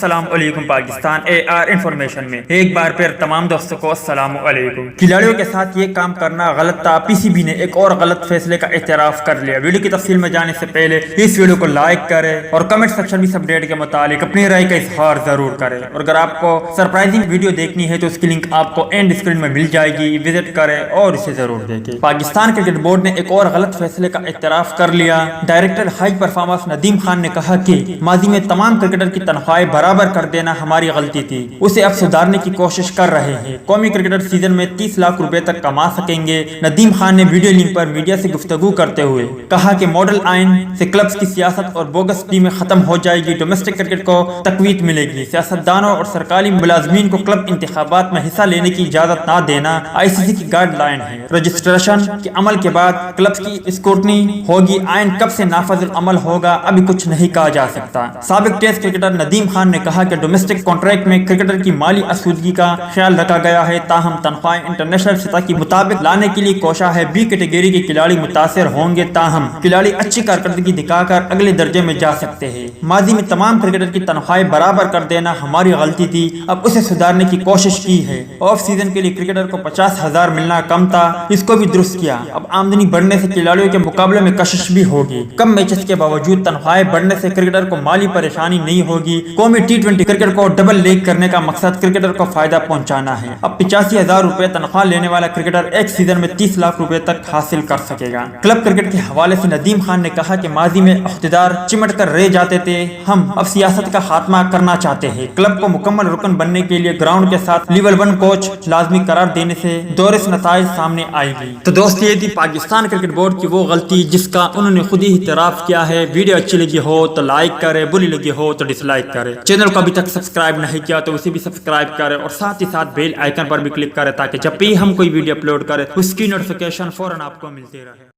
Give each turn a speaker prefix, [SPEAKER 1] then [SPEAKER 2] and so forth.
[SPEAKER 1] السلام علیکم Pakistan AR information میں ایک بار پھر تمام دوستوں کو السلام علیکم۔ کھلاڑیوں کے ساتھ یہ کام کرنا غلط تھا، PCB نے ایک اور غلط فیصلے کا اعتراف کر لیا۔ ویڈیو کی تفصیل میں جانے سے پہلے اس ویڈیو کو لائک کریں اور کمنٹ سیکشن میں اس اپڈیٹ کے متعلق اپنی رائے کا اظہار ضرور کریں، اور اگر آپ کو سرپرائزنگ ویڈیو دیکھنی ہے تو اس کی لنک آپ کو اینڈ اسکرین میں مل جائے گی، وزٹ کریں اور اسے ضرور دیکھیں۔ پاکستان کرکٹ بورڈ نے ایک اور غلط فیصلے کا اعتراف کر لیا۔ Director high performance Nadeem Khan نے کہا کہ ماضی میں تمام کرکٹر کی تنخواہیں برابر کر دینا ہماری غلطی تھی، اسے اب سدھارنے کی کوشش کر رہے ہیں۔ قومی کرکٹر سیزن میں 30 لاکھ روپے تک کما سکیں گے۔ ندیم خان نے ویڈیو لنک پر میڈیا سے گفتگو کرتے ہوئے کہا کہ ماڈل آئین سے کلبز کی سیاست اور بوگس ٹیمیں ختم ہو جائے گی، ڈومیسٹک کرکٹ کو تقویت ملے گی۔ سیاستدانوں اور سرکاری ملازمین کو کلب انتخابات میں حصہ لینے کی اجازت نہ دینا ICC کی گائیڈ لائن ہے۔ رجسٹریشن کے عمل کے بعد کلبز کی اسکروٹنی ہوگی، آئین کب سے نافذ العمل ہوگا ابھی کچھ نہیں کہا جا سکتا۔ سابق ٹیسٹ کرکٹر ندیم خان نے کہا کہ ڈومیسٹک کانٹریکٹ میں کرکٹر کی مالی آسودگی کا خیال رکھا گیا ہے، تاہم تنخواہیں انٹرنیشنل سطح کی مطابق لانے کے لیے کوشاں ہے۔ B کیٹیگری کے کھلاڑی متاثر ہوں گے، تاہم کھلاڑی اچھی کارکردگی دکھا کر اگلے درجے میں جا سکتے ہیں۔ ماضی میں تمام کرکٹر کی تنخواہیں برابر کر دینا ہماری غلطی تھی، اب اسے سدھارنے کی کوشش کی ہے۔ آف سیزن کے لیے کرکٹر کو 50,000 ملنا کم تھا، اس کو بھی درست کیا۔ اب آمدنی بڑھنے سے کھلاڑیوں کے مقابلے میں کشش بھی ہوگی۔ کم میچز کے باوجود تنخواہیں بڑھنے سے کرکٹر کو مالی پریشانی نہیں ہوگی۔ قومی T20 کرکٹ کو ڈبل لیگ کرنے کا مقصد کرکٹر کو فائدہ پہنچانا ہے۔ اب 85,000 روپے تنخواہ لینے والا کرکٹر ایک سیزن میں 30 لاکھ روپے تک حاصل کر سکے گا۔ کلب کرکٹ کے حوالے سے ندیم خان نے کہا کہ ماضی میں اقتدار چمٹ کر رہ جاتے تھے، ہم اب سیاست کا خاتمہ کرنا چاہتے ہیں۔ کلب کو مکمل رکن بننے کے لیے گراؤنڈ کے ساتھ لیول 1 کوچ لازمی قرار دینے سے دورس نتائج سامنے آئے گی۔ تو دوست یہ تھی پاکستان کرکٹ بورڈ کی وہ غلطی جس کا انہوں نے خود ہی اعتراف کیا ہے۔ ویڈیو اچھی لگی ہو تو لائک کرے، بری لگی ہو تو ڈس لائک کرے۔ چینل کو ابھی تک سبسکرائب نہیں کیا تو اسے بھی سبسکرائب کرے اور ساتھ ہی ساتھ بیل آئیکن پر بھی کلک کرے تاکہ جب بھی ہم کوئی ویڈیو اپلوڈ کرے اس کی نوٹیفیکیشن فوراً آپ کو ملتی رہے۔